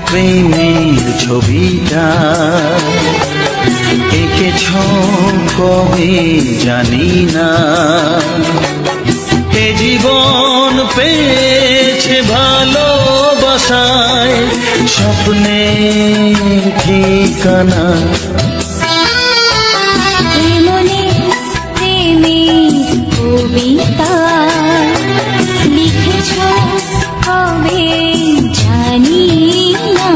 প্রেমের ছবিটা এঁকেছ কবে জানি না। এ জীবন পেয়েছে ভালোবাসায় স্বপ্নের ঠিকানা। মনে প্রেমের কবিতা লিখেছ কবে জানি না।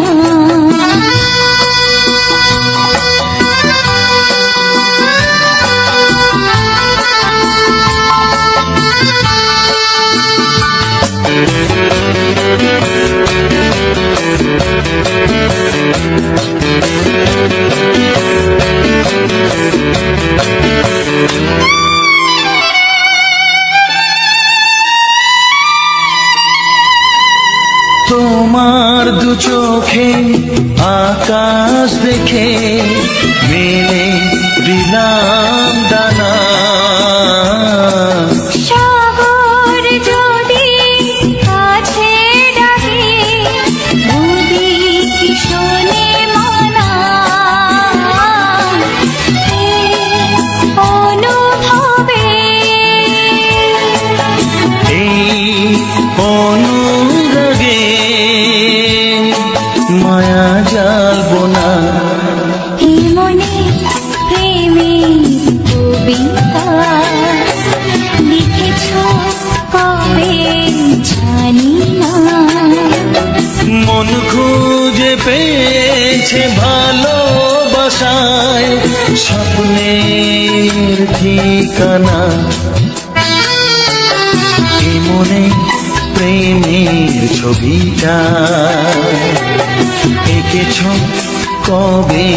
তোমার দু চোখে আকাশ দেখে মেলে দিলাম দানা। সাগর যদি কাছে ডাকে নদী কি শোনে মানা। অনুভবে এই অনুরাগে মায়া জ্বালবো না। এ মনে প্রেমের কবিতা লিখেছ কবে জানি না। মন খুঁজে পেয়েছে ভালোবাসায় স্বপ্নের ঠিকানা। এ মনে প্রেমের ছবিটা এঁকেছ কবে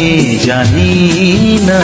জানি না।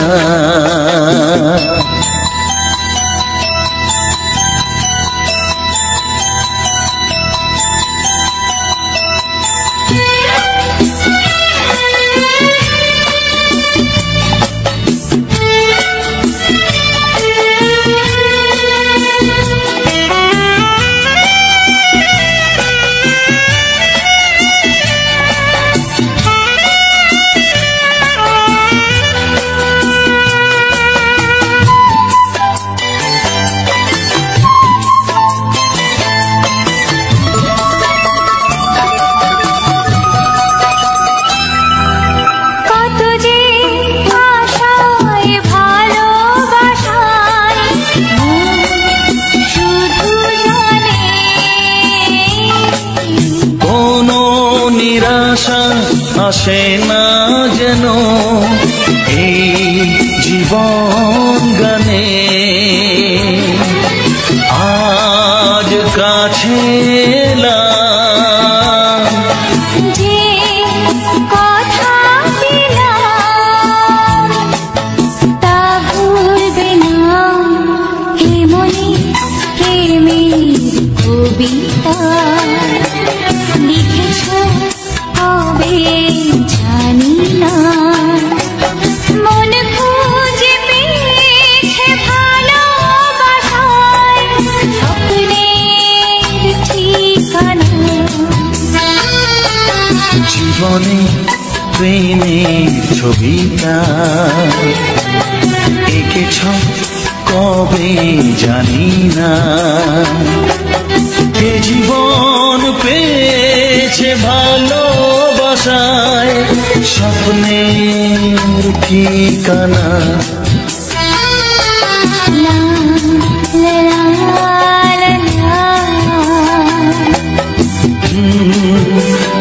আসে না যেন এই জীবন গানে। আজ কাছে এলাম যে কথা দিলাম তা ভুলবে না। এ মনে প্রেমের কবিতা লিখেছ কবে জানি না। মন খুঁজে পেয়েছে ভালোবাসায় স্বপ্নের ঠিকানা। জীবনে প্রেমের ছবিটা এঁকেছ কবে জানি না। এ জীবন পেয়েছে ভালোবাসায় স্বপ্নের ঠিকানা। লা লা লা লা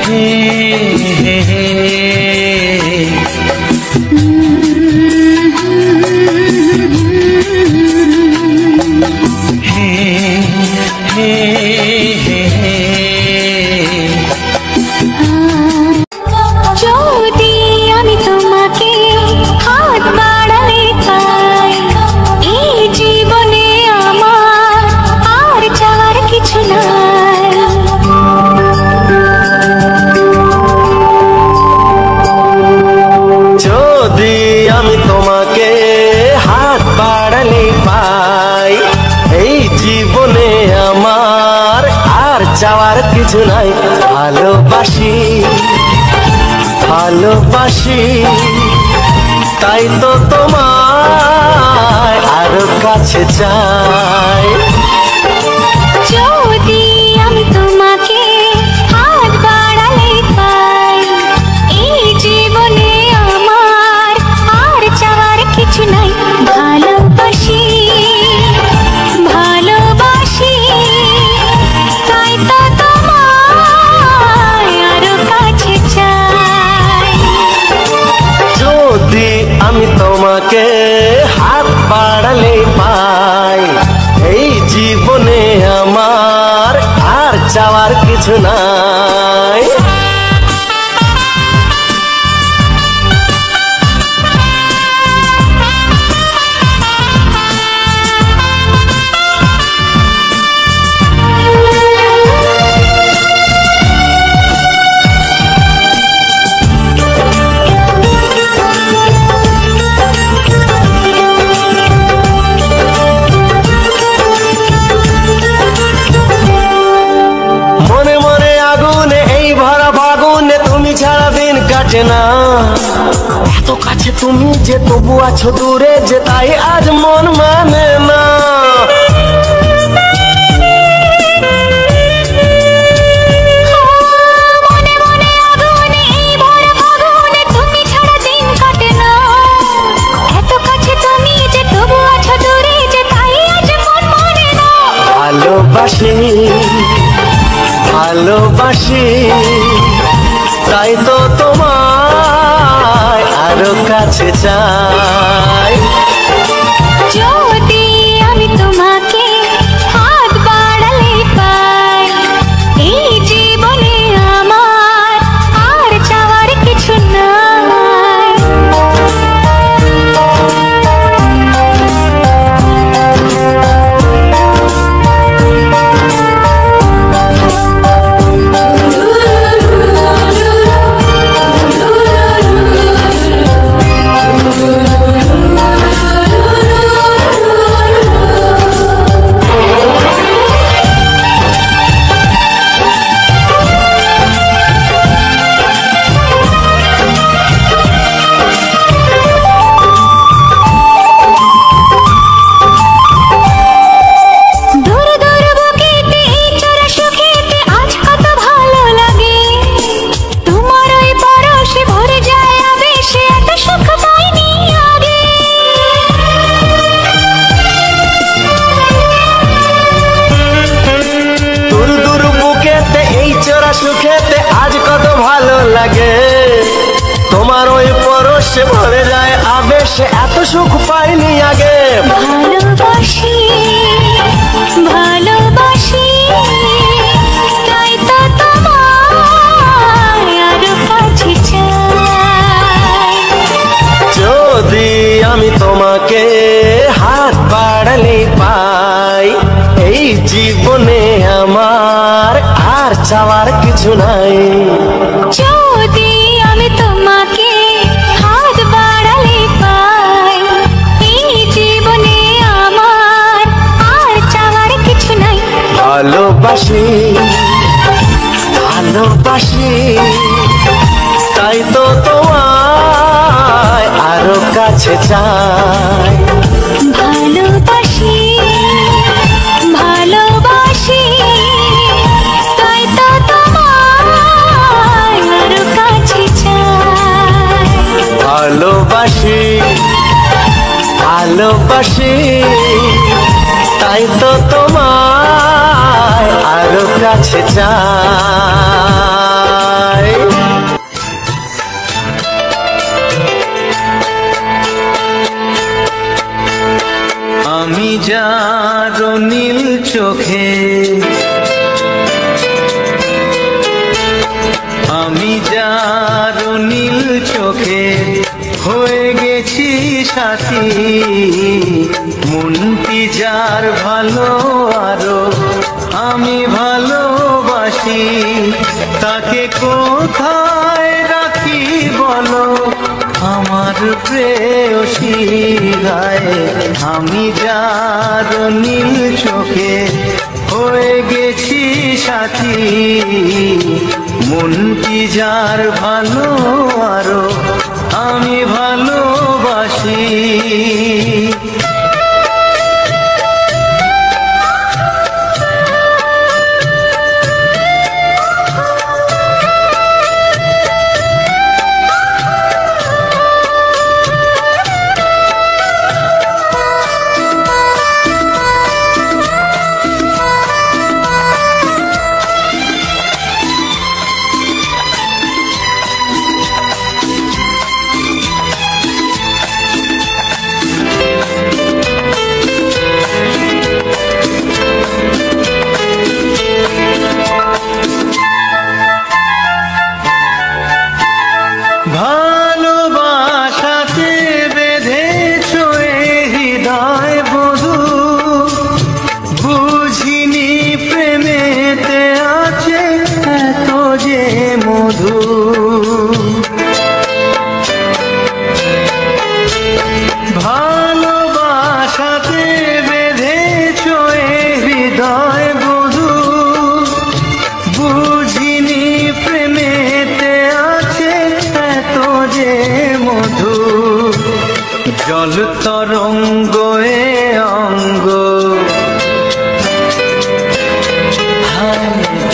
হে হে হে যদি আমি তোমাকে হাত বাড়ালে পাই এই জীবনে আমার আর চাওয়ার কিছু নাই। যদি আমি তোমাকে হাত বাড়ালে পাই এই জীবনে আমার আর চাওয়ার কিছু নাই। ভালোবাসি ভালোবাসি তাই তো তোমায় আরো কাছে চাই। যদি আমি তোমাকে হাত বাড়ালে পাই, এই জীবনে আমার আর চাওয়ার কিছু নাই। ভালোবাসি ভালোবাসি তাই তো তোমায় আরো কাছে চাই। যদি আমি তোমাকে হাত বাড়ালে পাই, এই জীবনে আমার আর চাওয়ার কিছু নাই। না এত কাছে তুমি যে তবু আছো দূরে যে, তাই আজ মন মানে না। ভালোবাসি ভালোবাসি তাই তো তোমায় আরো কাছে চাই। যদি আমি তোমাকে হাত বাড়ালে পাই, এই জীবনে আমার আর চাওয়ার কিছু নাই। সুখেতে আজ কত ভালো লাগে, তোমার ওই পরশে ভরে যায় আবেশে, এত সুখ পাইনি আগে। ভালোবাসি ভালোবাসি তাই তো তোমায় আরো কাছে চাই। যদি আমি তোমাকে হাত বাড়ালে পাই, এই জীবনে আমার আর চাওয়ার কিছু নাই। যদি আমি তোমাকে হাত বাড়ালে পাই, এই জীবনে আমার আর চাওয়ার কিছু নাই। ভালোবাসি ভালোবাসি তাই তো তোমায় আরো কাছে চাই। ভালোবাসি ভালোবাসি তাই তো তোমায় আরো কাছে চাই। ভালোবাসি ভালোবাসি তাই তো তোমায় আরো কাছে চাই। আমি যার নীল চোখে, আমি যার নীল চোখে হয়ে গেছি সাথী, মনটি যার ভালো আরো আমি ভালোবাসি, তাকে কোথায় রাখি বলো আমার প্রেয়সী গায়ে। আমি যার নীল চোখে হয়ে গেছি সাথী। মন কি যার ভালো আরো আমি ভালোবাসি। ভালোবাসাতে বেঁধেছ এ হৃদয় বধূ, বুঝিনি প্রেমেতে আছে এত যে মধু। ভালোবাসাতে বেঁধেছ এ হৃদয় বধূ, বুঝিনি প্রেমেতে আছে এত যে মধু। জল তরঙ্গ এ অঙ্গ,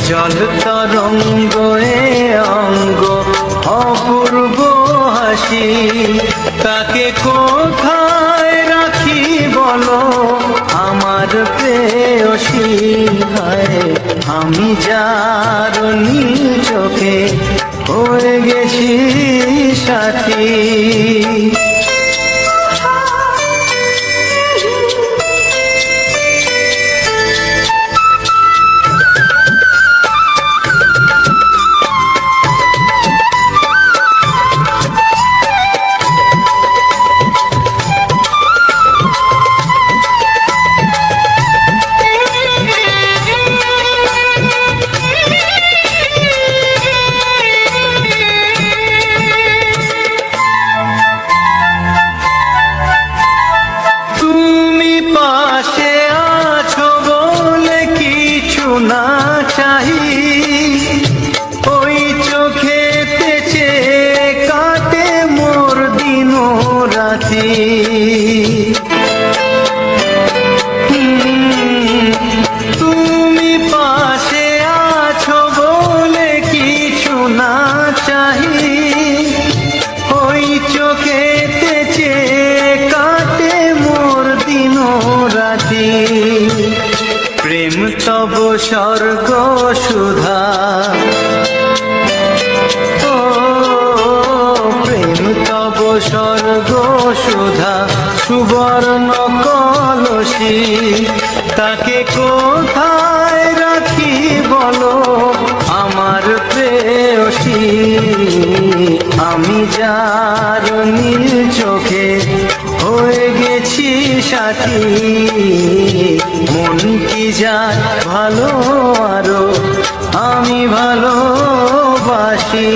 জল তরঙ্গ এ অঙ্গ, অপূর্ব হাসি। তাকে কোথায় রাখি বলো আমার প্রেয়সী। হায় আমি যার নীল চোখে হয়ে গেছি সাথী। না চাহি ওই চোখেতে চেয়ে কাটে মোর দিন রাতি। তুমি পাশে আছো বলে কিছু না চাহি ওই চোখেতে চেয়ে কাটে মোর দিন রাতি। প্রেম তব স্বর্গ সুধা, ও প্রেম তব স্বর্গ সুধা, সুবর্ণ কলসি। তাকে কোথায় রাখি বলো আমার প্রেয়সী। আমি যার নীল চোখে হয়ে গেছি সাথী। মন কি যায় ভালো আরো আমি ভালোবাসি।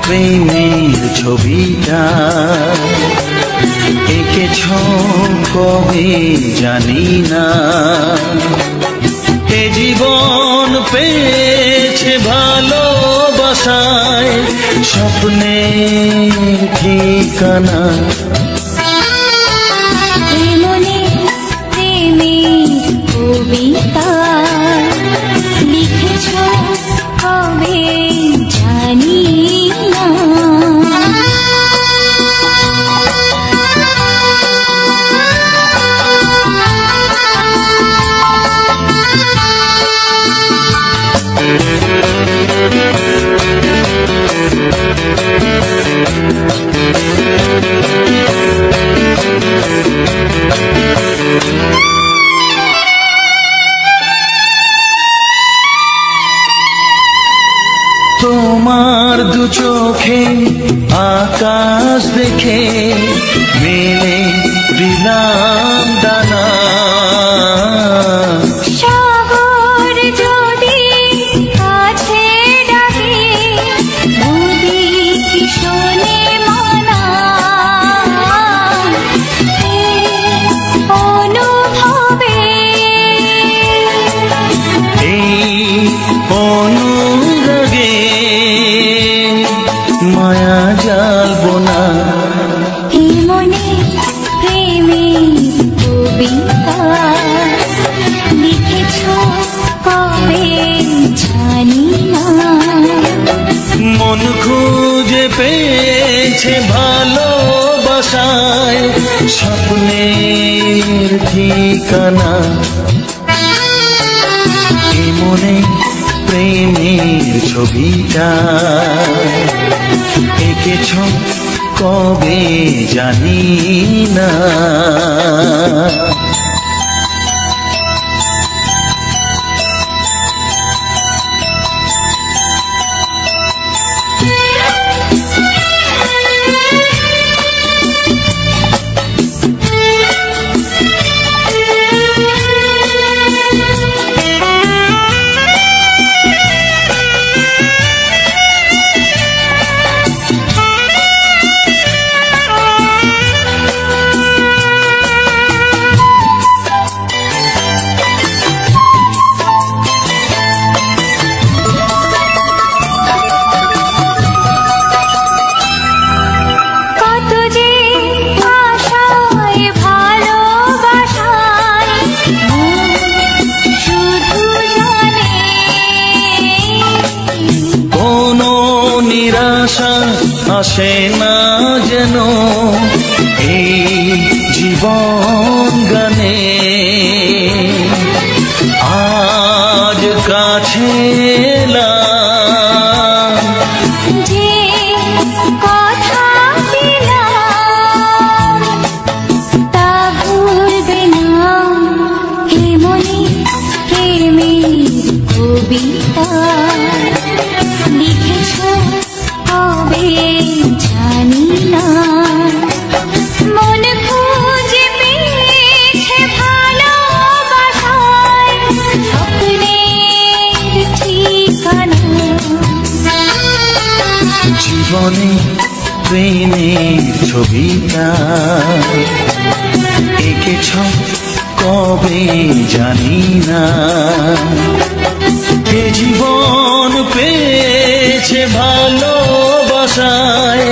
প্রেমের ছবিটা এঁকেছ কবে জানি না। এ জীবন পেয়েছে ভালোবাসায় স্বপ্নের ঠিকানা। কবিতা লিখেছ কবে জানি না। তোমার দু চোখে আকাশ দেখে মেলে দিলাম দানা। শহর যদি কাছে ডাকে নদী কি শোনে মানা। এই অনুভবে এই অনুরাগে মায়া জ্বালবো না। এই মনে প্রেমের কবিতা লিখেছ কবে জানি না। মন খুঁজে পেয়েছে ভালোবাসায় স্বপ্নের ঠিকানা। এই মনে প্রেমের ছবিটা এঁকেছ কবে জানি না। কত যে আশায় ভালোবাসায় মন শুধু জানে। কোনো নিরাশা আসে না যেন এই জীবন গানে। আজ কাছে এলাম যে কথা দিলাম তা ভুলবে না। এ মনে প্রেমের কবিতা লিখেছ কবে জানি না। মন খুঁজে পেয়েছে ভালোবাসায় স্বপ্নের ঠিকানা। জীবনে প্রেমের ছবিটা এঁকেছ কবে জানি না। এ জীবন পেয়েছে ভালোবাসায়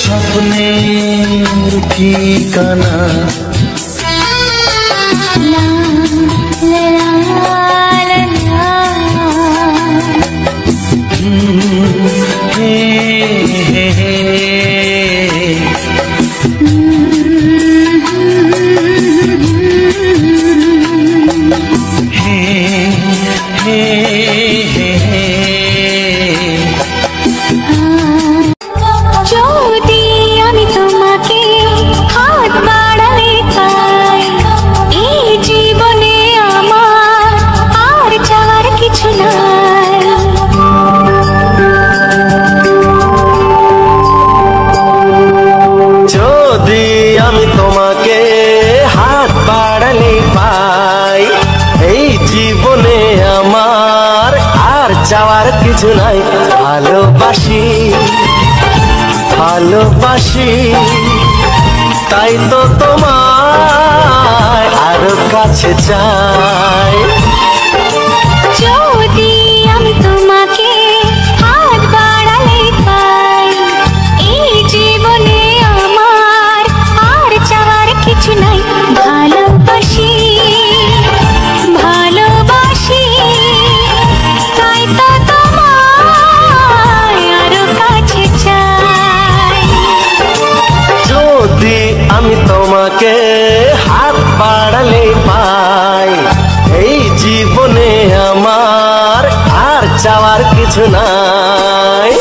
স্বপ্নের ঠিকানা। লা লা লা লা হে হে হে হে হে হে হে। যদি আমি তোমাকে হাত বাড়ালে চাই এই জীবনে আমার আর চাওয়ার কিছু নাই। যদি আমি তোমাকে হাত বাড়ালে পাই এই জীবনে আমার আর চাওয়ার কিছু নাই। ভালোবাসি ভালোবাসি তাই তো তোমায় আরো কাছে চাই। যদি আমি তোমাকে হাত বাড়ালে পাই এই জীবনে আমার আর চাওয়ার কিছু নাই। ভালোবাসি ভালোবাসি চাওয়ার কিছু নাই।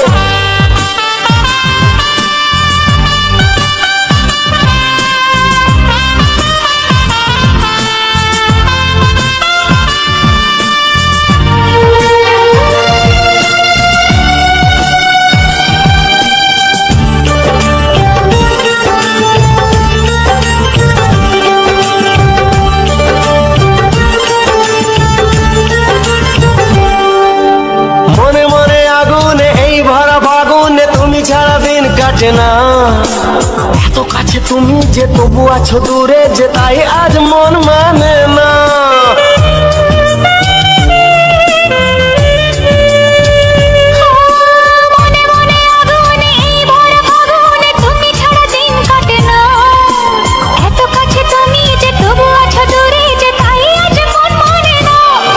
না এত কাছে তুমি যে তবু আছো দূরে যে তাই আজ মন মানে না।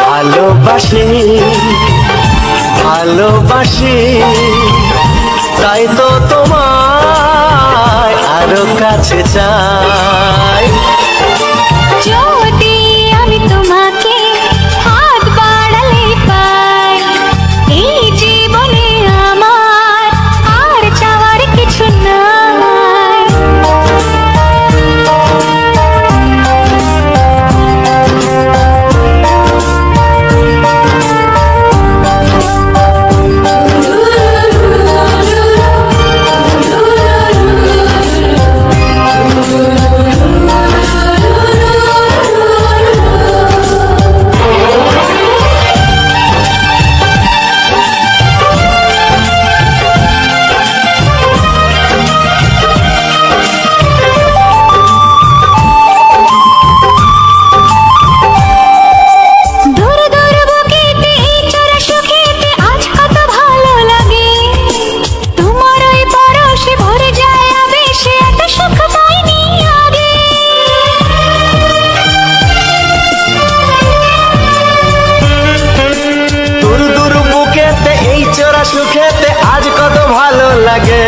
ভালোবাসি ভালোবাসি তাই তো তোমায় আরো কাছে চাই। যদি আমি তোমাকে হাত বাড়ালে পাই এই জীবনে আমার আর চাওয়ার কিছু নাই। সুখেতে আজ কত ভালো লাগে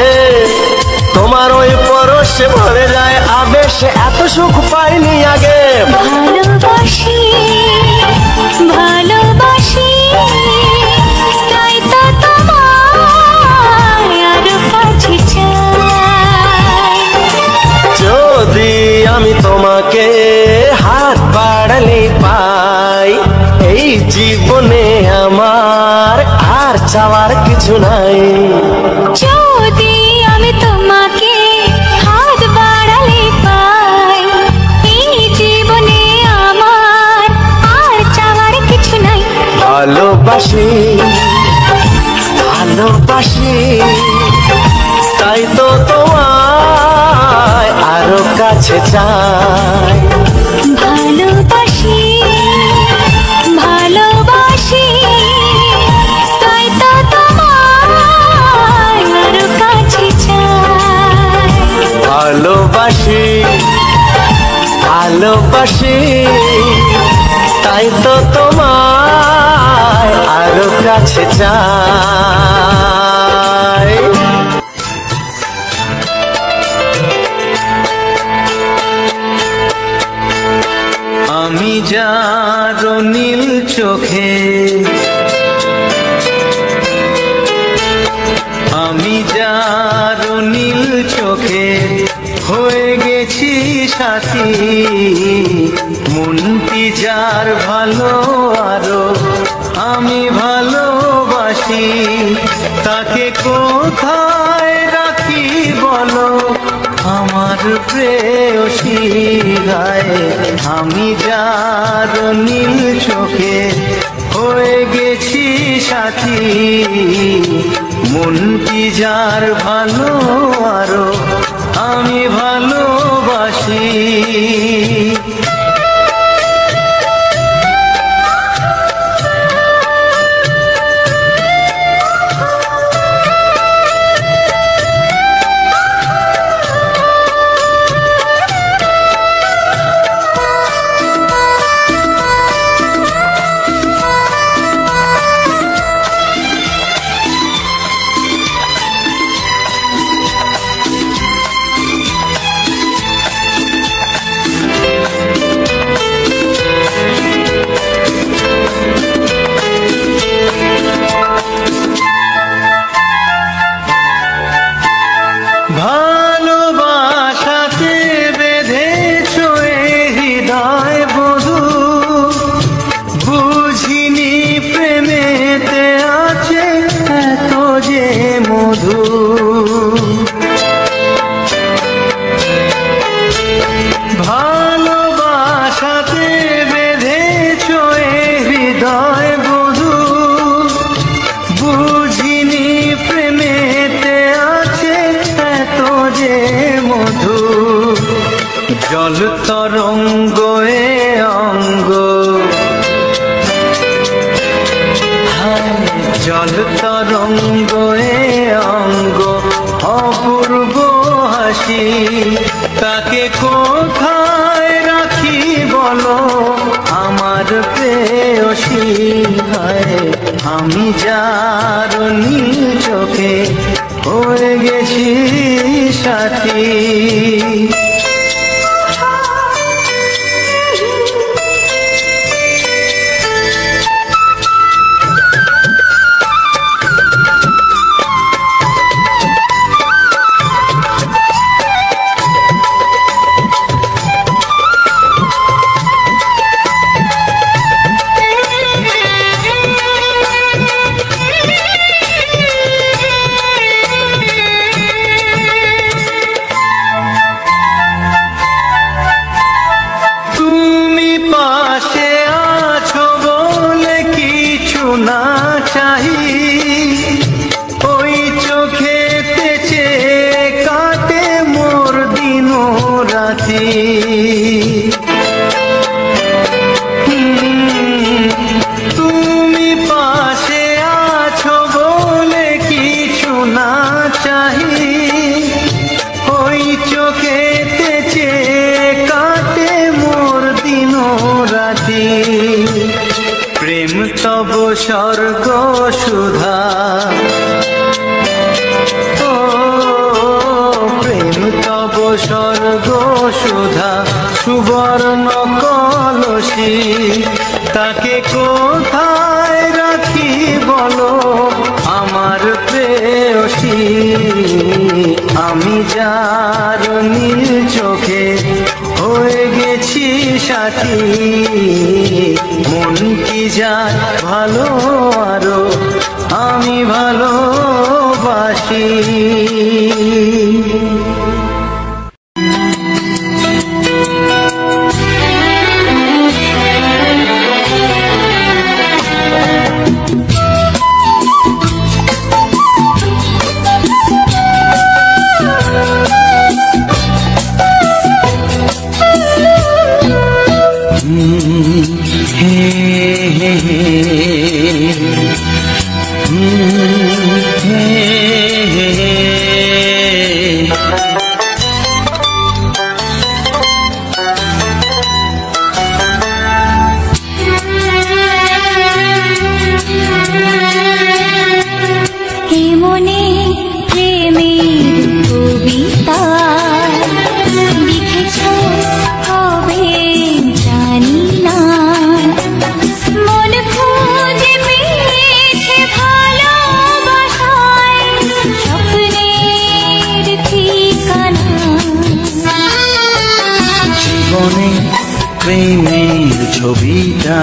তোমার ওই পরশে ভরে যায় আবেশে এত সুখ পাইনি আগে। ভালোবাসি ভালোবাসি তাই তো তোমায় আরো কাছে চাই। যদি আমি তোমাকে হাত বাড়ালে পাই এই জীবনে আমার আর চাওয়ার কিছু নাই। যদি আমি তোমাকে হাত বাড়ালে পাই এই জীবনে আমার আর চাওয়ার কিছু নাই। ভালোবাসি ভালোবাসি তাই তো তোমায় আরো কাছে চাই। ভালোবাসি ভালোবাসি তাই তো তোমায় আরো কাছে চাই। ভালোবাসি ভালোবাসি তাই তো তোমায় আরো কাছে চাই। আমি যার নীল চোখে আমি যার নীল চোখে হয়ে গেছি সাথী মনটি যার ভালো আরো আমি ভালোবাসি তাকে কোথায় রাখি বলো আমার প্রেয়সী গায়ে। আমি যার নীল চোখে হয়ে গেছি সাথী মনটি যার ভালো আরো আমি ভালোবাসি। মধু বুঝিনি প্রেমেতে আছে এত যে মধু ভালোবাসাতে বেঁধেছ এ হৃদয় বধু বুঝিনি প্রেমেতে আছে এত যে মধু জল তরঙ্গ এ অঙ্গ জল তরঙ্গ এ অঙ্গ অপূর্ব হাসি তাকে কোথায় রাখি বলো আমার প্রেয়সী হায় আমি যার নীল চোখে হয়ে গেছি সাথী না চাহি ওই চোখেতে চেয়ে কাটে মোর দিন রাতি তুমি পাশে আছো বলে কিছু না চাহি ওই চোখেতে চেয়ে কাটে মোর দিন রাতি প্রেম তব স্বর্গ সুধা ও প্রেম তব স্বর্গ সুধা সুবর্ণ কলসি তাকে কোথায় রাখি বলো আমার প্রেয়সী আমি যার নীল চোখে হয়ে গেছি সাথী মন কি যায় ভালো আরো আমি ভালোবাসি প্রেমের ছবিটা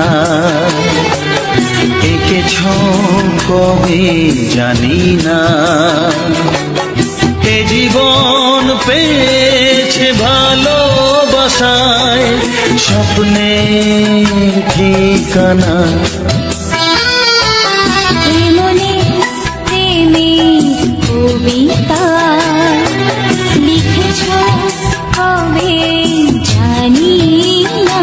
এঁকেছ কবে জানি না এ জীবন পেয়েছে ভালোবাসায় স্বপ্নের ঠিকানা কবিতা লিখেছ কবে জানি না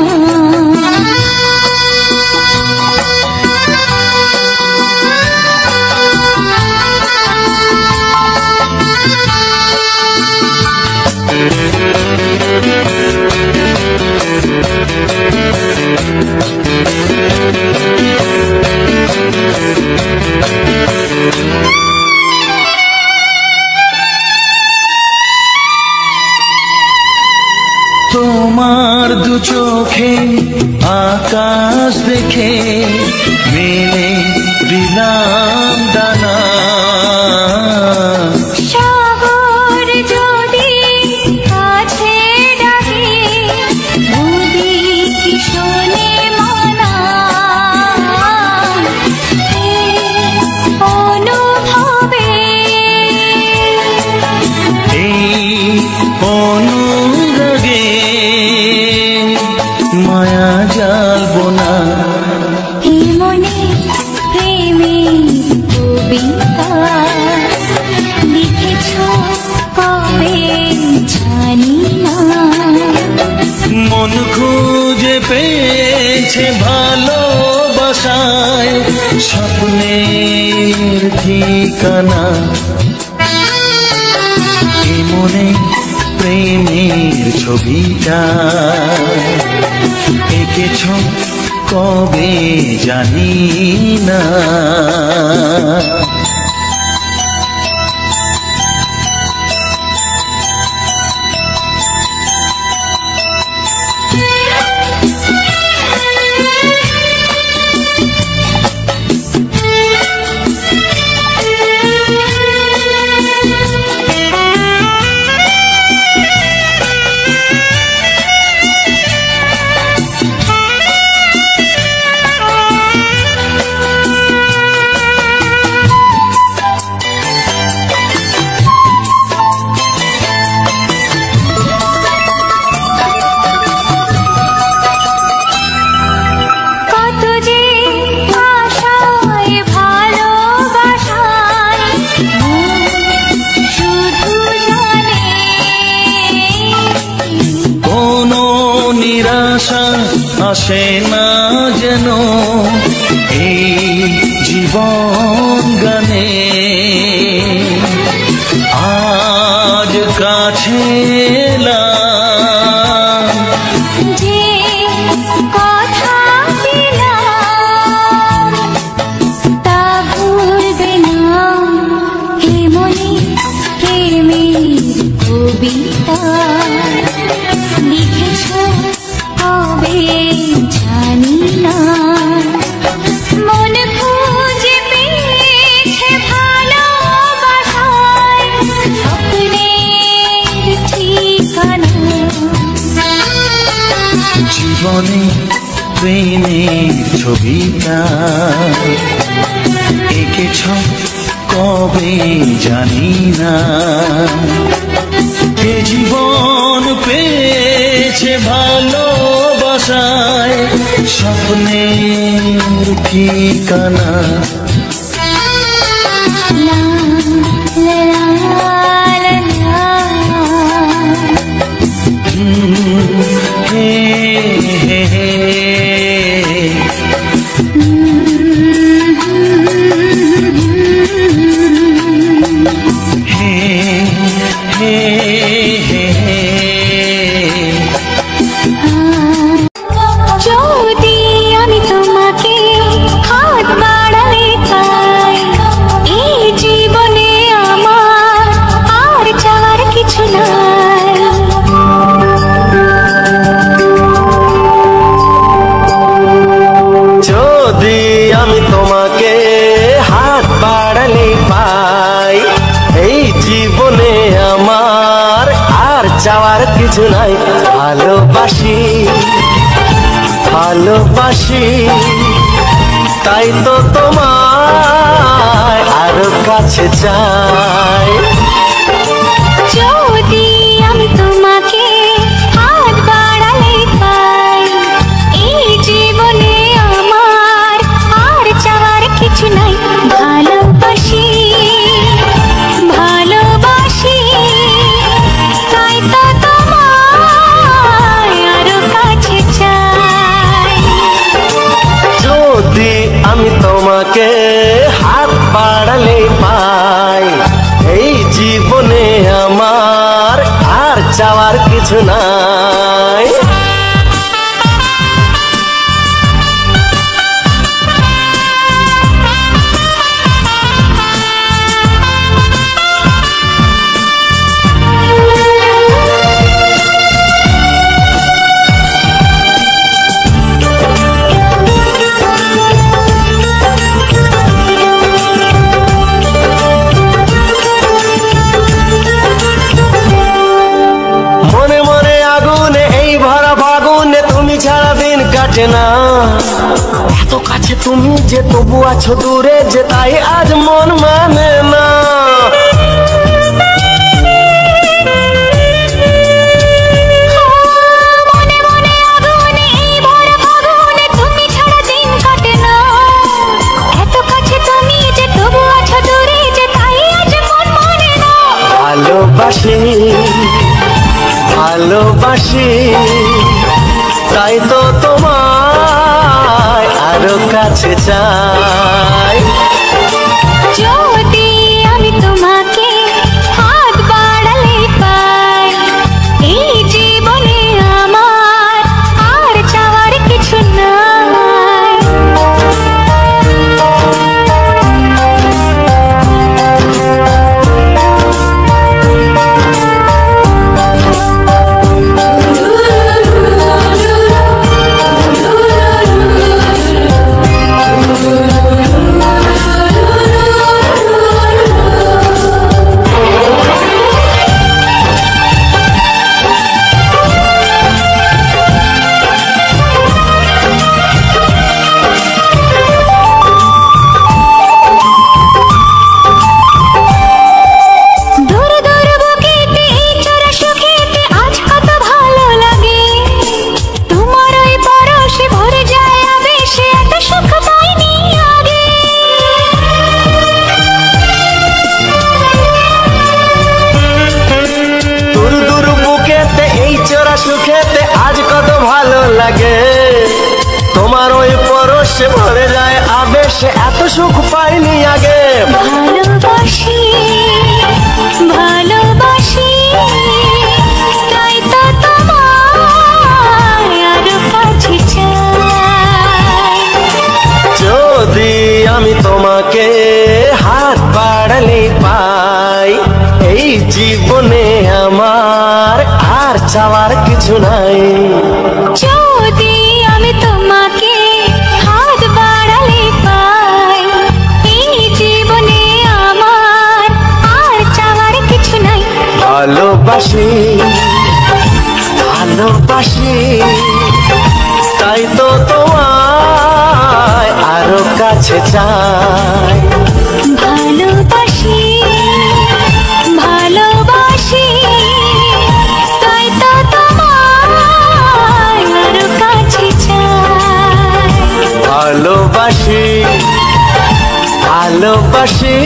তোমার দু চোখে আকাশ দেখে মেলে দিলাম দানা সাগর যদি কাছে ডাকে নদী কি শোনে পেয়েছে ভালোবাসায় স্বপ্নের ঠিকানা এ মনে প্রেমের ছবিটা এঁকেছ কবে জানি না আসে না যেন এই জীবন গানে আজ কাছে এলাম যে কথা দিলাম তা ভুলবে না হে মনে প্রেমের কবিতা লিখেছ কবে জানি না মন খুঁজে পেয়েছে ভালোবাসায় স্বপ্নের ঠিকানা জীবনে প্রেমের ছবিটা এঁকেছ কবে জানি না এ জীবন পেয়েছে ভালোবাসায় স্বপ্নের ঠিকানা লা লা লা লা হে হে হে যদি আমি তোমাকে হাত বাড়ালে পাই এই জীবনে আমার আর চাওয়ার কিছু নাই যদি আমি তোমাকে হাত বাড়ালে পাই এই জীবনে আমার আর চাওয়ার কিছু নাই ভালোবাসি ভালোবাসি তাই তো তোমায় আরো কাছে চাই যদি আমি তোমাকে হাত বাড়ালে পাই এই জীবনে আমার আর চাওয়ার কিছু নাই ভালোবাসি ভালোবাসি তাই তো তোমায় আরো কাছে চাই যদি আমি তোমাকে হাত বাড়ালে পাই এই জীবনে আমার আর চাওয়ার কিছু নাই না এত কাছে তুমি যে তবু আছো দূরে যে তাই আজ মন মানে না ভালোবাসি ভালোবাসি তাই তো কাছে চাই। যদি আমি তোমাকে হাত বাড়ালে পাই, এই জীবনে আমার আর চাওয়ার কিছু নাই। সুখেতে আজ কত ভালো লাগে, তোমার ওই পরশে ভরে যায় আবেশে, এত সুখ পাইনি আগে। ভালোবাসি ভালোবাসি, তাই তো তোমায় আরো কাছে চাই। যদি আমি তোমাকে হাত বাড়ালে পাই, এই জীবনে আমার আর চাওয়ার কিছু নাই। যদি আমি তোমাকে হাত বাড়ালে পাই, এই জীবনে আমার আর চাওয়ার কিছু নাই। ভালোবাসি ভালোবাসি, তাই তো তোমায় আরো কাছে চাই। ভালোবাসি ভালোবাসি, তাই তো তোমায় আরো কাছে চাই। ভালোবাসি ভালোবাসি,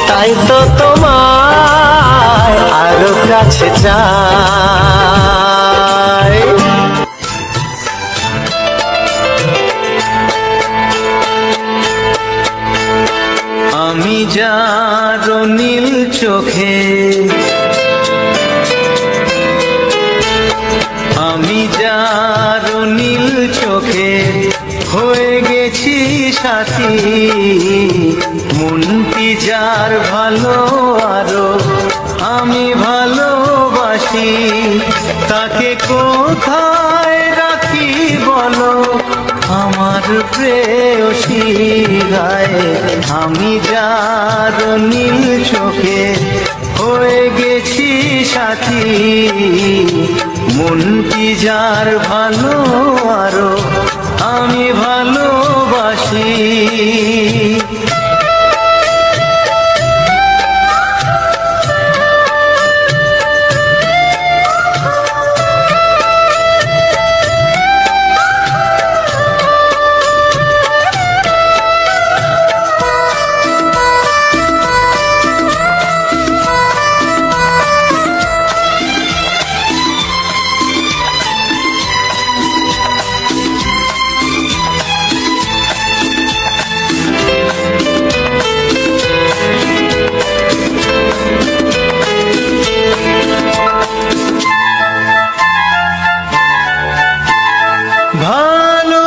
তাই তো তোমায় আরো কাছে চাই। আমি যার নীল চোখে, আমি যার নীল চোখে হয়ে গেছি সাথী, মনটি যার ভালো আরো আমি ভালোবাসি, তাকে কোথায় রাখি বলো আমার প্রেয়সী গায়ে। আমি যার নীল চোখে হয়ে গেছি সাথী, মনটি যার ভালো আরো আমি ভালোবাসি।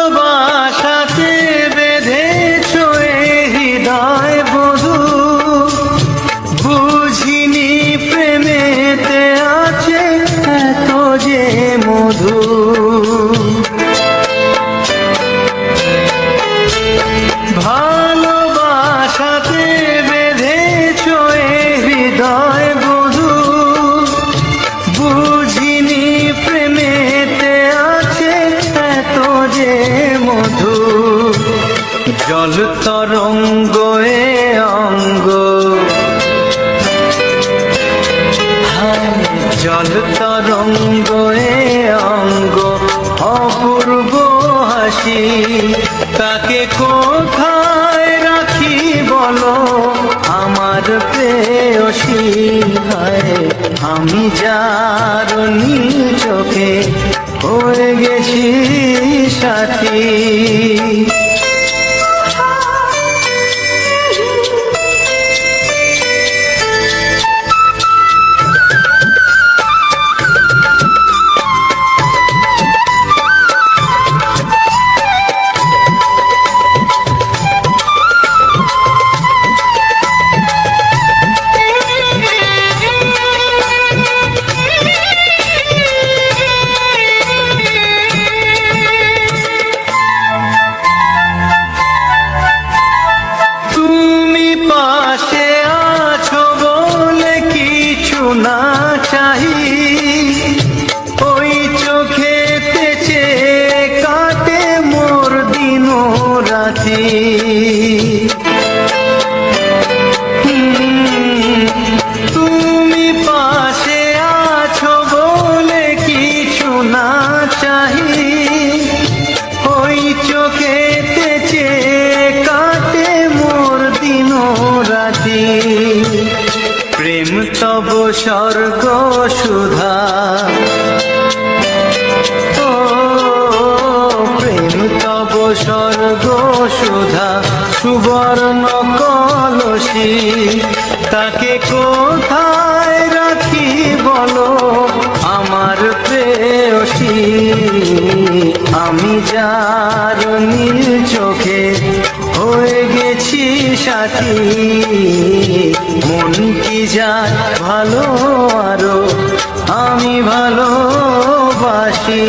ভালোবাসাতে বেঁধেছ হৃদয় বধূ, বুঝিনি প্রেমেতে আছে এত যে মধু। ভালোবাসাতে বেঁধেছ হৃদয় বধূ, বুঝিনি প্রেমেতে আছে এত যে মধু। জল তরঙ্গ এ অঙ্গ, জল তরঙ্গ এ অঙ্গ, অপূর্ব হাসি, তাকে কোথায় রাখি বলো আমার প্রেয়সী গায়ে। আমি যার নীল চোখে হয়ে গেছি সাথী। তুমি পাশে আছো বলে কিছু না চাহি, ওই চোখেতে চেয়ে কাটে মোর দিন রাতি। প্রেম তব স্বর্গ সুধা, স্বর্গ সুধা সুবর্ণ কলসি, তাকে কোথায় রাখি বলো আমার প্রেয়সী। আমি যার নীল চোখে হয়ে গেছি সাথী, মন কি যায় ভালো আরো আমি ভালোবাসি।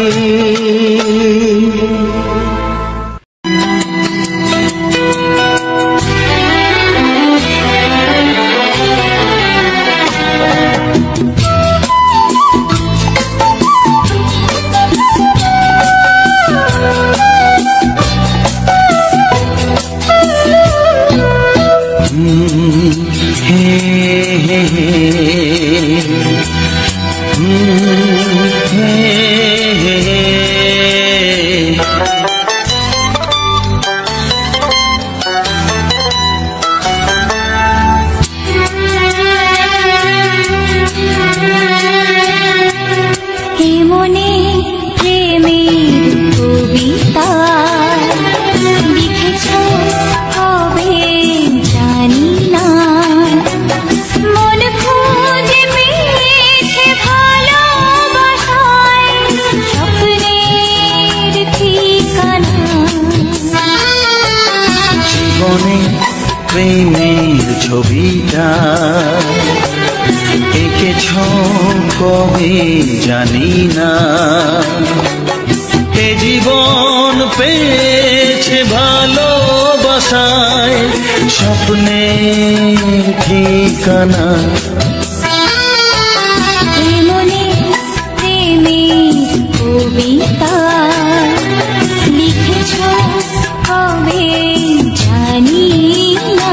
প্রেমের ছবিটা এঁকেছ কবে জানি না, এ জীবন পেয়েছে ভালোবাসায় স্বপ্নের ঠিকানা। মনে প্রেমের কবিতা লিখেছ কবে জানি না,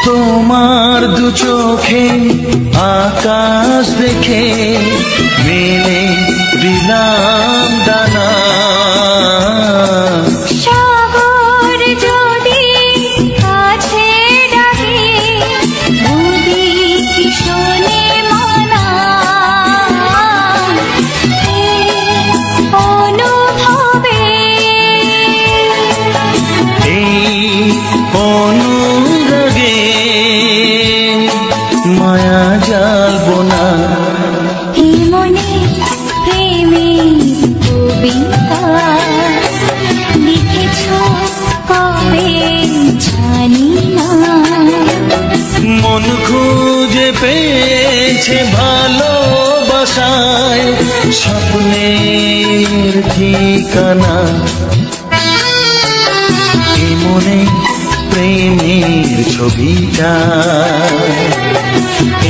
তোমার দু চোখে আকাশ দেখে মেলে দিলাম দানা। সাগর যদি কাছে ডাকে নদী কি শোনে মানা, অনুভবে এই অনুরাগে মায়া জ্বালবো না। মনে প্রেমের কবিতা লিখেছ কবে জানি না, মন খুঁজে পেয়েছে ভালোবাসায় স্বপ্নের ঠিকানা। এ মনে প্রেমের ছবিটা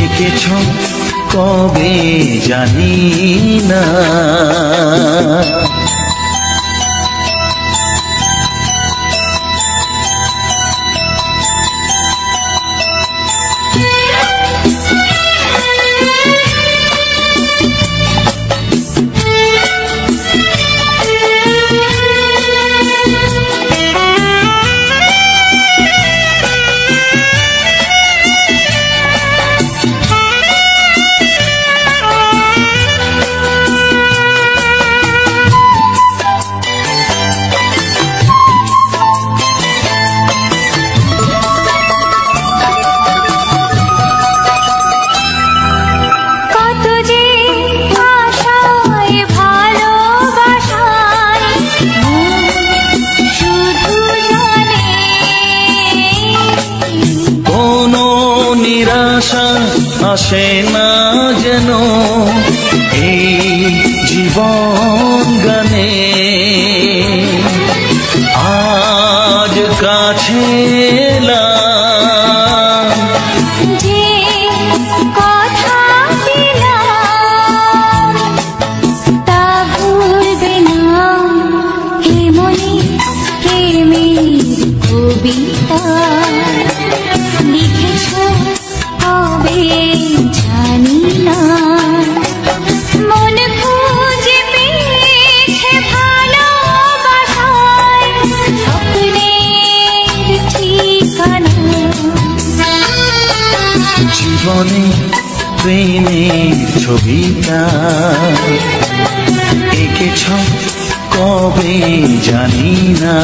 এঁকেছ কবে জানি না। আসে না যেন এই জীবন গানে। আজ কাছে এলাম, যে কথা দিলাম তা ভুলবে না। এ মনে প্রেমের কবিতা লিখেছ কবে জানি না। মন খুঁজে পেয়েছে ভালোবাসায় স্বপ্নের ঠিকানা। জীবনে প্রেমের ছবিটা এঁকেছ কবে জানি না।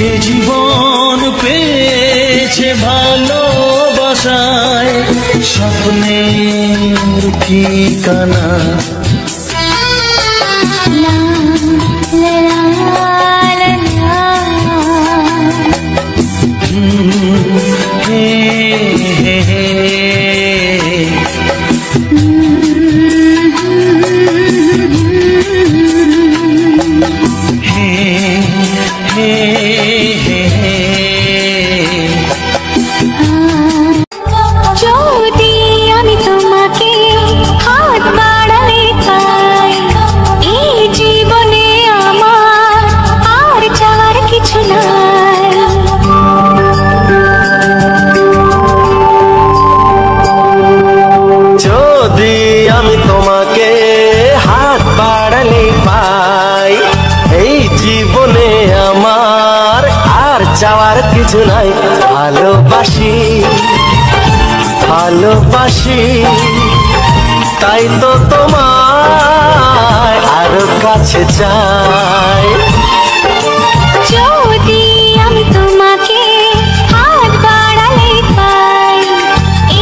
এ জীবন পেয়েছে ভালোবাসায় স্বপ্নের ঠিকানা। লা লা লা লা হে হে হে যদি আমি তোমাকে হাত বাড়ালে পাই, এই জীবনে আমার আর চাওয়ার কিছু নাই। যদি আমি তোমাকে হাত বাড়ালে পাই, এই জীবনে আমার আর চাওয়ার কিছু নাই। ভালোবাসি ভালোবাসি তাই তো তোমায় আরো কাছে চাই। যদি আমি তোমাকে হাত বাড়ালে পাই,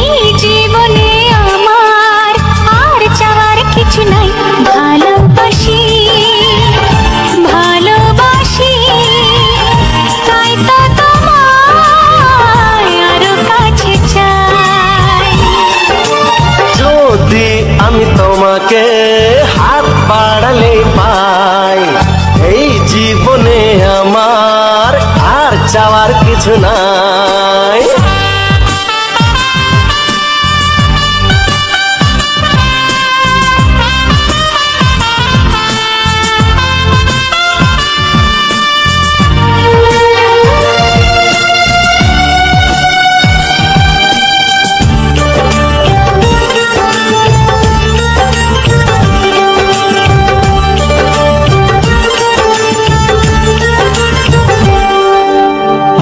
এই জীবনে আমার আর চাওয়ার কিছু নাই। ভালোবাসি ভালোবাসি তাই তো তোমায় আরো কাছে চাই। যদি আমি তোমাকে হাত বাড়ালে পাই, এই জীবনে আমার আর চাওয়ার কিছু নাই।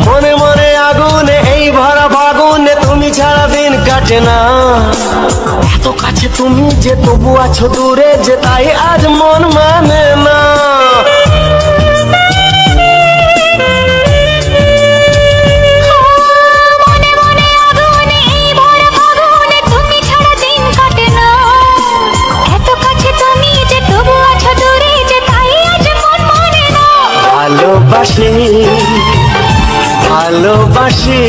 মনে মনে আগুনে এই ভরা ফাগুনে তুমি ছাড়া দিন কাটে না। এত কাছে তুমি যে তবু আছো দূরে যে, তাই আজ মন মানে না। মনে মনে আগুনে এই ভরা ফাগুনে তুমি ছাড়া দিন কাটে না। এত কাছে তুমি যে তবু আছো দূরে যে, তাই আজ মন মানে না। ভালোবাসি ভালোবাসি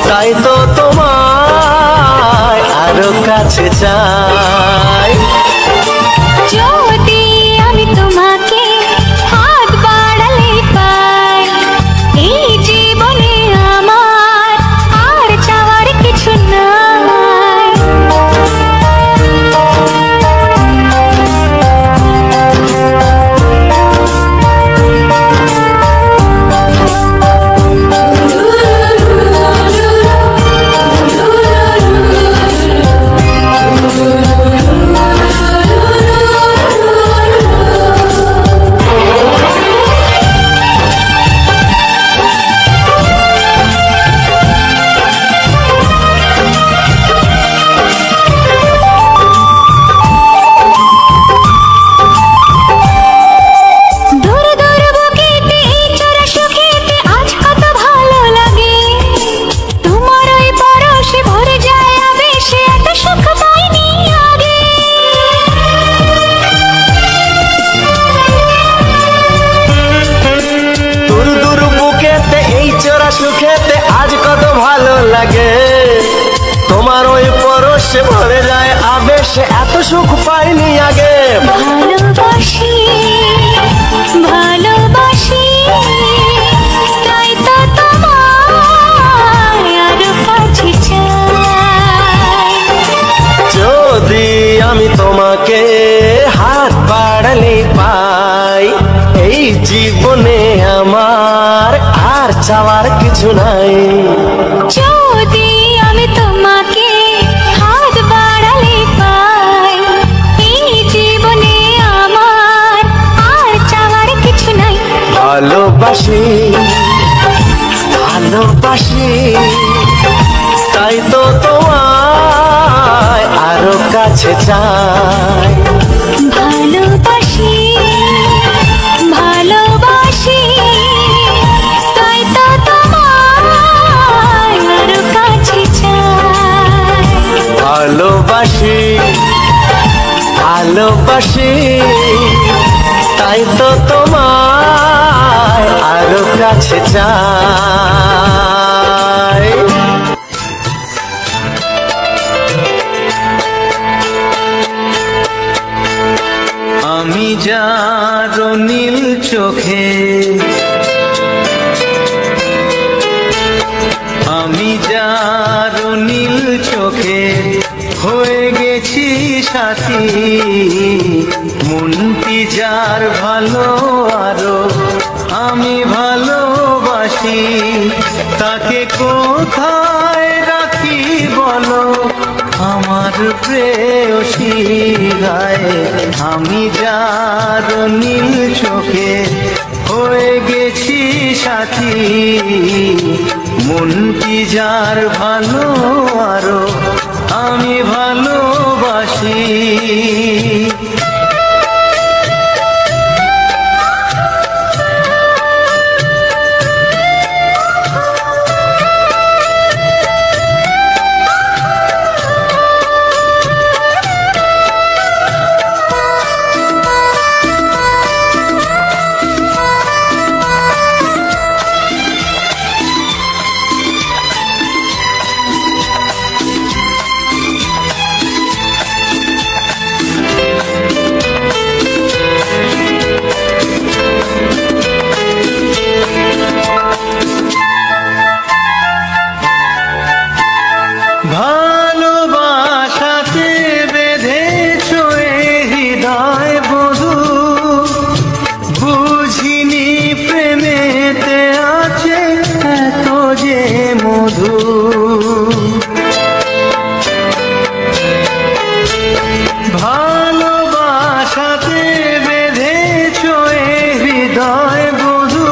তাই তো তোমায় আরো কাছে চাই। যদি আমি তোমাকে হাত বাড়ালে পাই, এই জীবনে আমার আর চাওয়ার কিছু নাই। সুখেতে আজ কত ভালো লাগে। রসে ভরে যায় আবেশে, এত সুখ পাইনি আগে। ভালোবাসি ভালোবাসি তাই তো তোমায় আরো কাছে চাই। যদি আমি তোমাকে হাত বাড়ালে পাই, এই জীবনে আমার আর চাওয়ার কিছু নাই। যদি আমি তোমাকে হাত বাড়ালে পাই, এই জীবনে আমার আর চাওয়ার কিছু নাই। ভালোবাসি ভালোবাসি তাই তো তোমায় আরো কাছে চাই। ভালোবাসি ভালোবাসি তাই তো তোমায় আরো কাছে চাই। ভালোবাসি ভালোবাসি তাই তো তোমায় আরো কাছে চাই। আমি যার নীল চোখে, আমি যার নীল চোখে হয়ে গেছি সাথী, মনটি যার ভালো আরো আমি ভালোবাসি, তাকে কোথায় রাখি বলো আমার প্রেয়সী গায়ে। আমি যার নীল চোখে হয়ে গেছি সাথী, মনটি যার ভালো আরো আমি ভালোবাসি। ভালোবাসাতে বেঁধেছ হৃদয় বধূ, বুঝিনি প্রেমেতে আছে এত যে মধু। ভালোবাসাতে বেঁধেছ হৃদয় বধূ,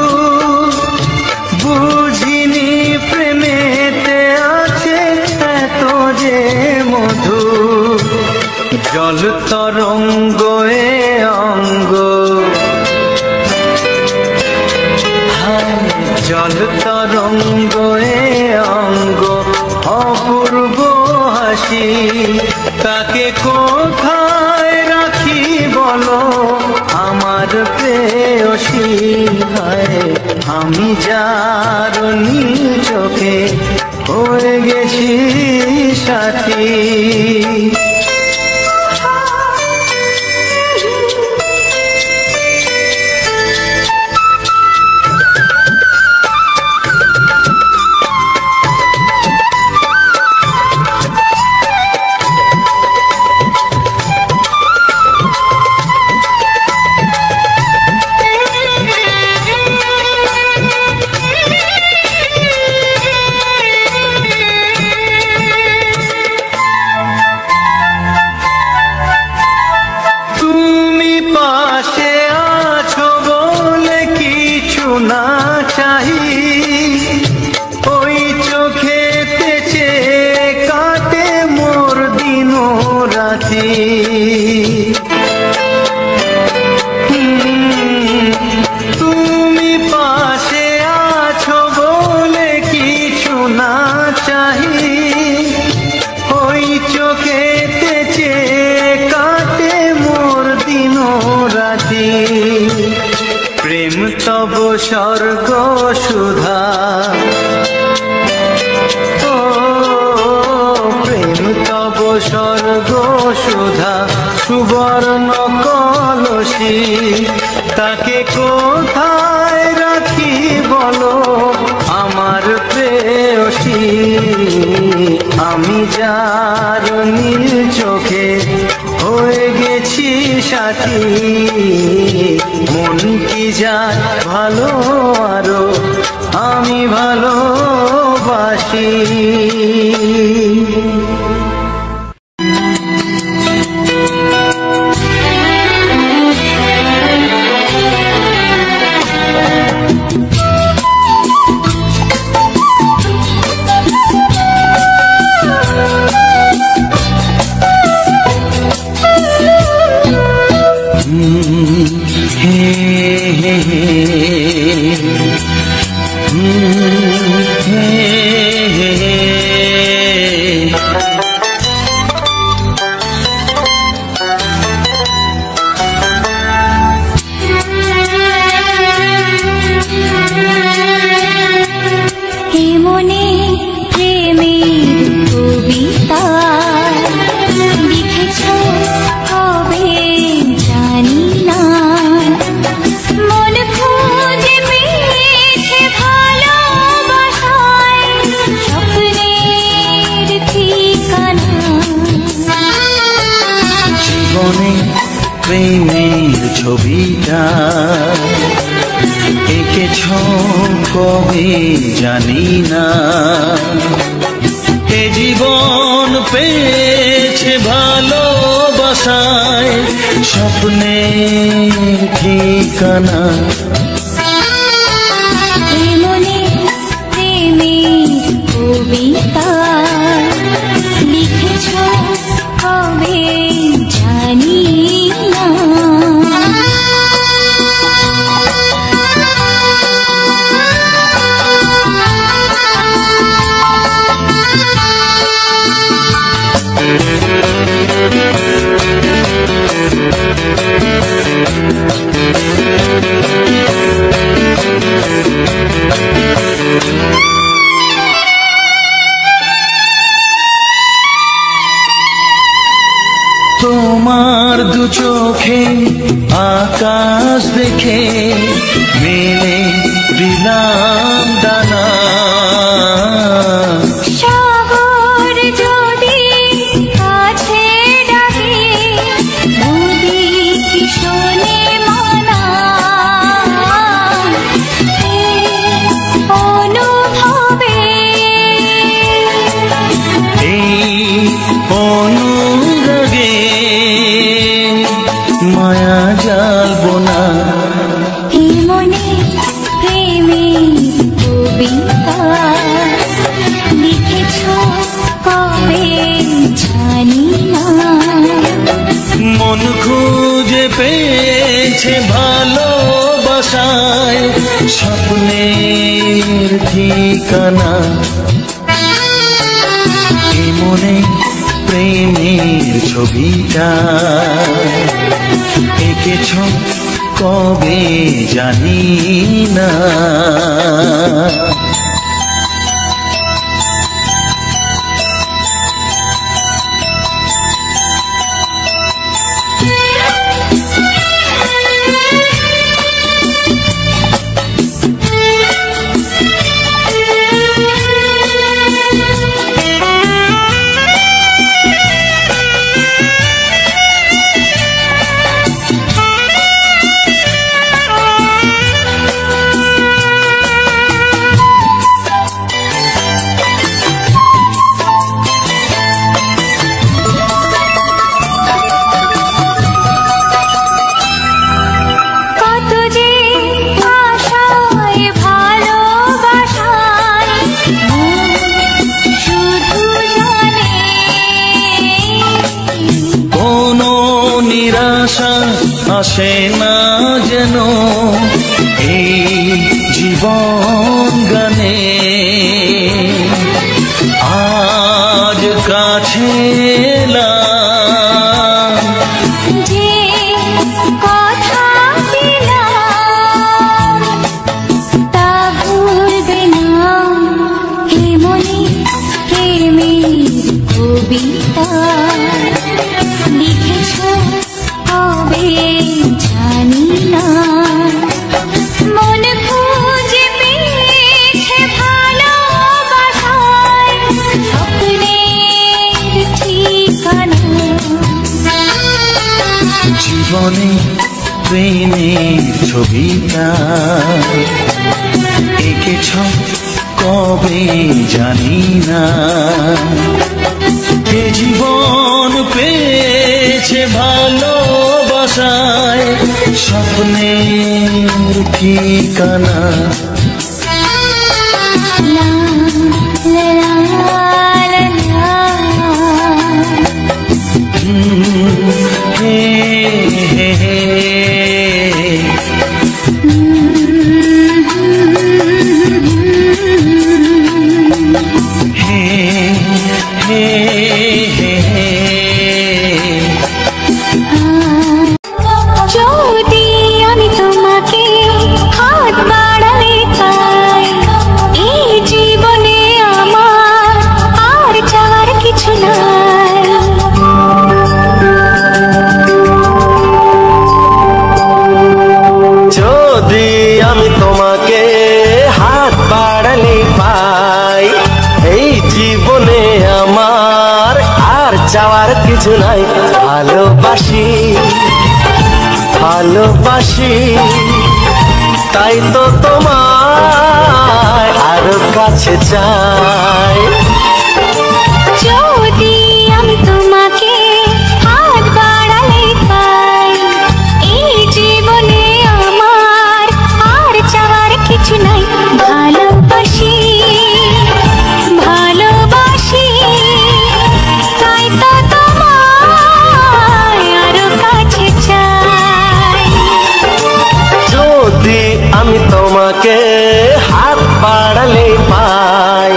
বুঝিনি প্রেমেতে আছে এত যে মধু। জল তরঙ্গ এ অঙ্গ, জল তরঙ্গ এ অঙ্গ অপূর্ব হাসি, তাকে কোথায় রাখি বলো আমার প্রেয়সী গায়ে। আমি যার নীল চোখে হয়ে গেছি সাথী। না চাহি ওই চোখেতে চেয়ে কাটে মোর দিন রাতি। তুমি পাশে আছো বলে কিছু না চাহি ওই চোখেতে চেয়ে কাটে মোর দিন রাতি। প্রেম তব স্বর্গ সুধা, ও প্রেম তব যার নীল চোখে হয়ে গেছি সাথী, মন কি যায় ভালো আরো আমি ভালোবাসি। প্রেমের ছবিটা এঁকেছ কবে জানি না, এ জীবন পেয়েছে ভালোবাসায় স্বপ্নের ঠিকানা। মনে প্রেমের কবিতা লিখেছ কবে জানি না। তোমার দু চোখে আকাশ দেখে মেলে দিলাম দানা, শহর যদি কাছে ডাকে নদী কি শোনে মানা, অনুভবে এই অনুরাগে মায়া জ্বালবো না। এই মনে প্রেমের কবিতা লিখেছ কবে জানি না। মন খুঁজে পেয়েছে ভালোবাসায় স্বপ্নের ঠিকানা, এ মনে প্রেমের ছবিটা এঁকেছ কবে জানি না। কত যে আশায় ভালোবাসায় শুধু জানে কোনো নিরাশা আসে না যেন এই জীবন গানে, আজ কাছে এলাম যে কথা দিলাম তা ভুলবে না। হে মনে প্রেমের কবিতা লিখেছ কবে জানি না। মন খুঁজে পেয়েছে ভালোবাসায় স্বপ্নের জীবনে প্রেমের ছবিটা এঁকেছ কবে জানি না। এ জীবন পেয়েছে ভালোবাসায় স্বপ্নের ঠিকানা। যদি আমি তোমাকে হাত বাড়ালে পাই, এই জীবনে আমার আর চাওয়ার কিছু নাই। যদি আমি তোমাকে হাত বাড়ালে পাই, এই জীবনে আমার আর চাওয়ার কিছু নাই। ভালোবাসি ভালোবাসি তাই তো তোমায় আরো কাছে চাই। যদি আমি তোমাকে হাত বাড়ালে পাই, এই জীবনে আমার আর চাওয়ার কিছু নাই। ভালোবাসি ভালোবাসি তাই তো তোমায় আরো কাছে চাই। যদি আমি তোমাকে হাত বাড়ালে পাই,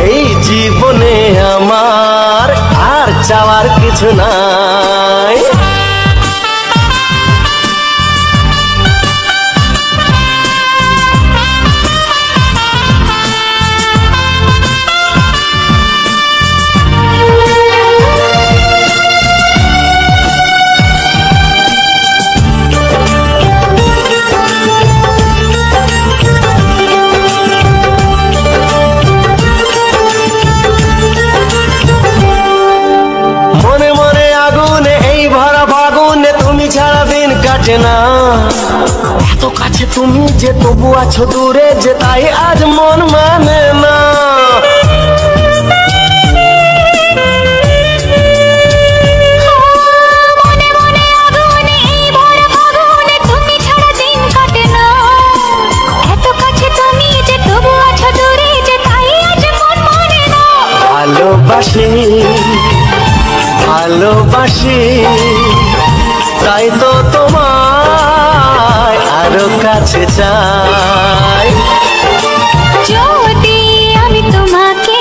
এই জীবনে আমার আর চাওয়ার কিছু নাই। মনে মনে আগুনে এই ভরা ফাগুনে তুমি ছাড়া দিন কাটে না। এত কাছে তুমি যে তবু আছো দূরে, যে তাই আজ মন মানে না। মনে মনে আগুনে এই ভরা ফাগুনে তুমি ছাড়া দিন কাটে না। এত কাছে তুমি যে তবু আছো দূরে, যে তাই আজ মন মানে না। ভালোবাসি ভালোবাসি তাই তো তোমায় আরো কাছে চাই। যদি আমি তোমাকে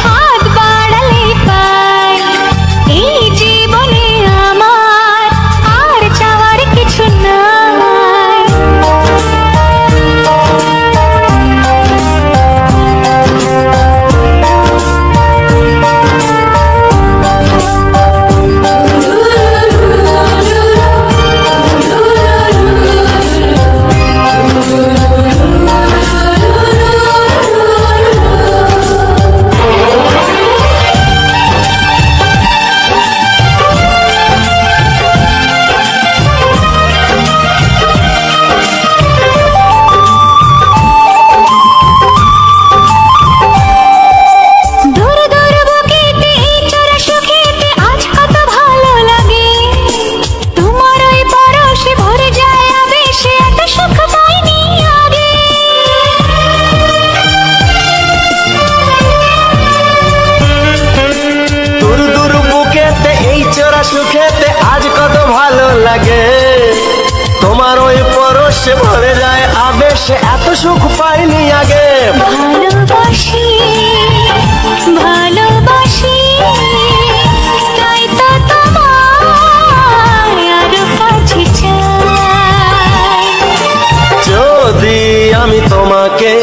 হাত বাড়ালে পাই, এই জীবনে আমার আর চাওয়ার কিছু নাই। দূর দূর বুকেতে এই চোরা সুখেতে আজ কত ভালো লাগে। তোমার ওই পরশে ভরে যায় আবেশে, এত সুখ পাইনি আগে। দূর দূর বুকেতে এই চোরা সুখেতে আজ কত ভালো লাগে। তোমার ওই পরশে ভরে যায় আবেশে, এত সুখ পাইনি আগে। ভালোবাসি ভালোবাসি তাই তো তোমায় আরো কাছে চাই। যদি আমি তোমাকে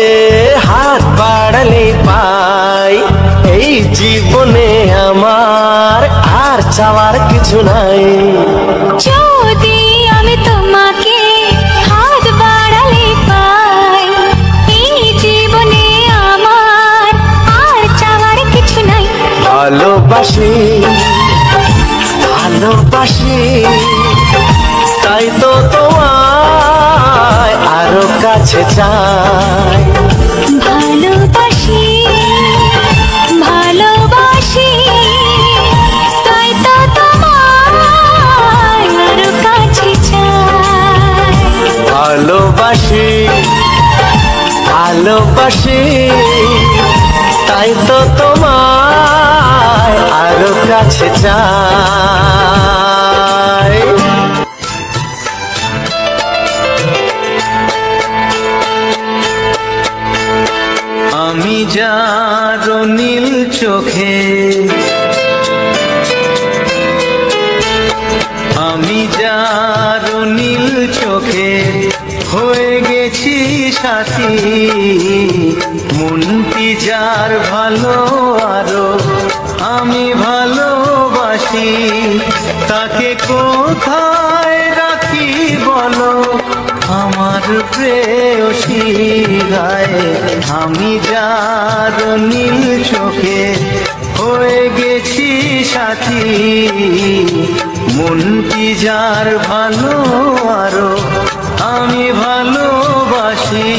হাত বাড়ালে পাই, এই জীবনে আমার আর চাওয়ার কিছু নাই। যদি আমি তোমাকে হাত বাড়ালে পাই, এই জীবনে আমার আর চাওয়ার কিছু নাই। ভালোবাসি ভালোবাসি তাই তো তোমায় আরো কাছে চাই। ভালোবাসি ভালোবাসি তাই তো তোমায় আরো কাছে চাই। ভালোবাসি ভালোবাসি তাই তো তোমায় আরো কাছে চাই। আমি যার নীল চোখে, আমি যার নীল চোখে হয়ে গেছি সাথী, মনটি যার ভালো আরো আমি ভালোবাসি, তাকে কোথায় রাখি বলো আমার প্রেয়সী গায়ে। আমি যার নীল চোখে হয়ে গেছি সাথী, মনটি যার ভালো আরো আমি ভালোবাসি।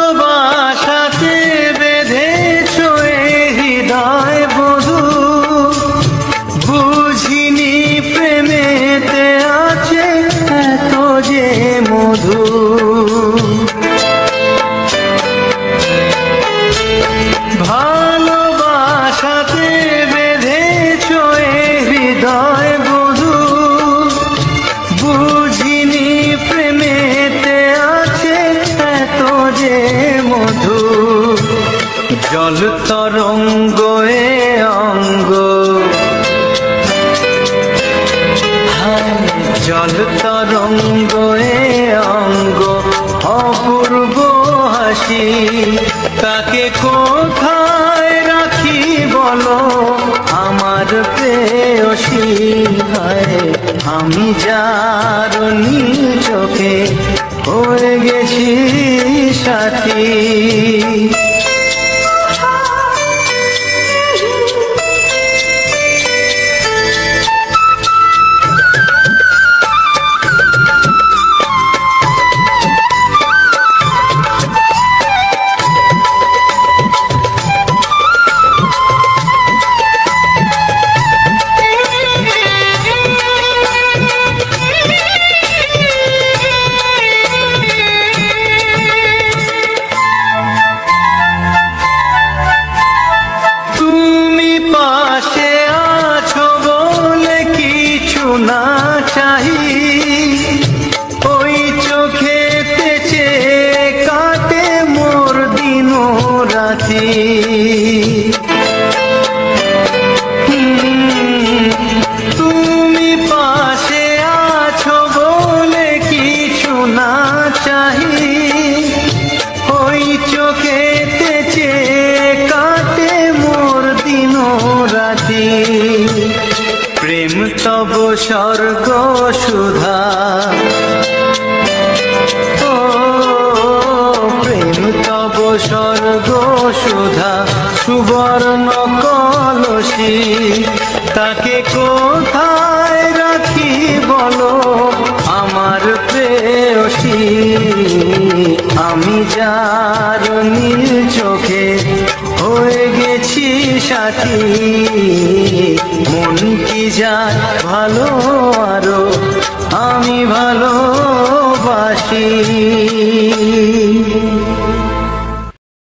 ভালোবাসাতে বেঁধেছ হৃদয় বধূ, বুঝিনি প্রেমেতে আছে এত যে মধু। ভালোবাসাতে বেঁধেছ হৃদয় বধূ, বুঝিনি প্রেমেতে আছে এত যে মধু। জল তরঙ্গ এ অঙ্গ, জল তরঙ্গ এ অঙ্গ অপূর্ব হাসি, তাকে কোথায় রাখি বলো আমার প্রেয়সী গায়ে। আমি যার নীল চোখে হয়ে গেছি সাথী। না চাহি ওই চোখেতে চেয়ে কাটে মোর দিন রাতি। তুমি পাশে আছো বলে কিছু না চাহি ওই চোখেতে চেয়ে কাটে মোর দিন রাতি। প্রেম তব স্বর্গ সুধা, ও প্রেম তব স্বর্গ সুধা সুবর্ণ কলসী, তাকে কোথায় রাখি বলো আমার প্রেয়সী। আমি যার নীল চোখে হয়ে গেছি সাথী, মন কি যায় ভালো আরো আমি ভালোবাসি।